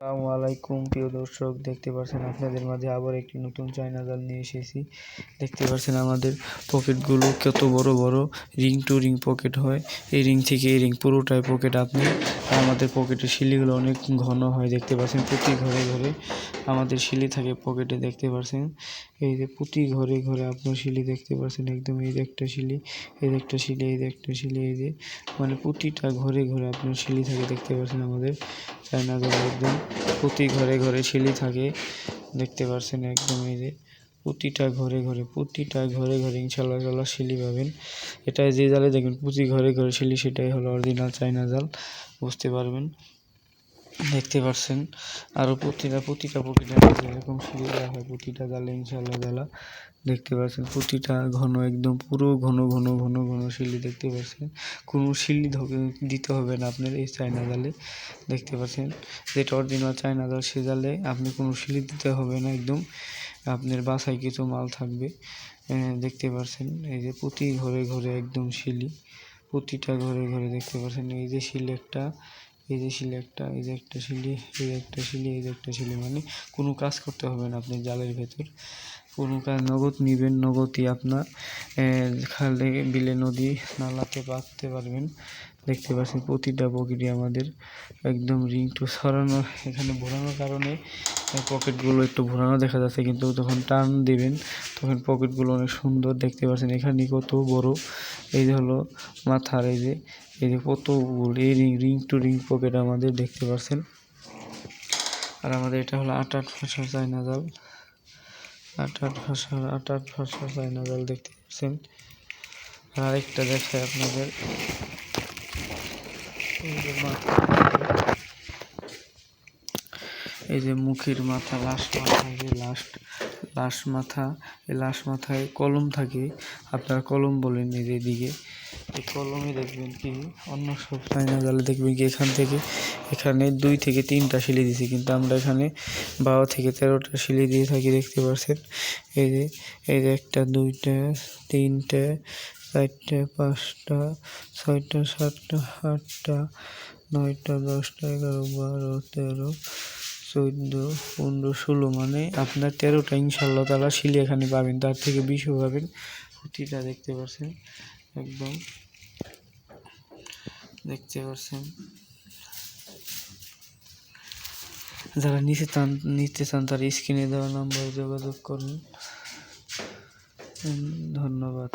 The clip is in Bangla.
আসসালামু আলাইকুম প্রিয় দর্শক, দেখতে পাচ্ছেন আপনাদের মাঝে আবার একটি নতুন চায়না জাল নিয়ে এসেছি। দেখতে পাচ্ছেন আমাদের পকেটগুলো কত বড় বড় রিং টু রিং পকেট হয়। এই রিং থেকে এই রিং পুরোটাই পকেট। আপনি আমাদের পকেটের শিলিগুলো অনেক ঘন হয়। দেখতে পাচ্ছেন প্রতি ঘরে ঘরে আমাদের শিলি থাকে পকেটে। দেখতে পাচ্ছেন এই যে প্রতি ঘরে ঘরে আপনার শিলি দেখতে পাচ্ছেন একদম। এই যে একটা শিলি, এই যে একটা শিলি, এই যে একটা শিলি, এই যে মানে প্রতিটা ঘরে ঘরে আপনার শিলি থাকে। দেখতে পাচ্ছেন আমাদের চায়না জাল একদম প্রতি ঘরে ঘরে শিলি থাকে। দেখতে পাচ্ছেন একদম এই যে প্রতিটা ঘরে ঘরে ইনশাল্লাহ শিলি পাবেন। এটা যে জালে দেখবেন প্রতি ঘরে ঘরে শিলি, সেটাই হলো অরিজিনাল চায়না জাল, বুঝতে পারবেন। দেখতে পাচ্ছেন আরও প্রতিটা পকেটে এরকম শিলি দেওয়া হয় প্রতিটা জালে ইনশাল্লাহ জালা। দেখতে পাচ্ছেন প্রতিটা ঘন একদম পুরো ঘন ঘন ঘন ঘন শিলি। দেখতে পাচ্ছেন কোনো শিলি দিতে হবে না আপনার এই চায়না জালে। দেখতে পাচ্ছেন যেটা অরিজিনাল চায়না জাল, সে জালে আপনি কোনো শিলি দিতে হবে না। একদম আপনার বাসায় কিছু মাল থাকবে। দেখতে পাচ্ছেন এই যে প্রতি ঘরে ঘরে একদম শিলি, প্রতিটা ঘরে ঘরে। দেখতে পাচ্ছেন এই যে শিলি একটা, এই যে শিলি একটা, এই যে একটা শিলি, এই যে একটা শিলি, এই যে একটা শিলি। মানে কোনো কাজ করতে হবে না আপনি জালের ভেতর, কোনো কাজ। নগদ নিবেন, নগদই আপনার খালে বিলে নদী নালাতে পাততে পারবেন। দেখতে পাচ্ছেন প্রতিটা পকেটই আমাদের একদম রিং টু সরানো, এখানে ঘোরানোর কারণে পকেটগুলো একটু ঘোরানো দেখা যাচ্ছে, কিন্তু যখন টান দিবেন তখন পকেটগুলো অনেক সুন্দর। দেখতে পাচ্ছেন এখানে কত বড়, এই যে হলো মাথার, এই যে কতগুলো এই রিং টু রিং পকেট আমাদের। দেখতে পাচ্ছেন আর আমাদের এটা হলো 8 ভাষা চায়না জাল, 8 ভাষা চায়না জাল। দেখতে পাচ্ছেন আর আরেকটা দেখায় আপনাদের, এই যে মুখের মাথা, লাস্ট মাথা, যে লাস্ট মাথা, এই লাস্ট মাথায় কলম থাকে, আপনারা কলম বলেন। এই যে দিকে এই কলমে দেখবেন কি অন্য সব চায়না জালে দেখবেন কি এখানে 2 থেকে 3টা শিলি দিয়েছি, কিন্তু আমরা এখানে 12 থেকে 13টা শিলি দিয়ে থাকি। দেখতে পাচ্ছেন এই যে 1টা 2টা 3টে 4টে 5টা 6টা 7টা 8টা 9টা 10টা 11 12 13 14 15 16, মানে আপনার 13টা ইনশাল্লাহ তারা শিলি এখানে পাবেন, তার থেকে বেশিও পাবেন প্রতিটা। দেখতে পাচ্ছেন একদম, দেখতে পাচ্ছেন। যারা নিতে চান তারা স্ক্রিনে দেওয়া নাম্বারে যোগাযোগ করুন। ধন্যবাদ।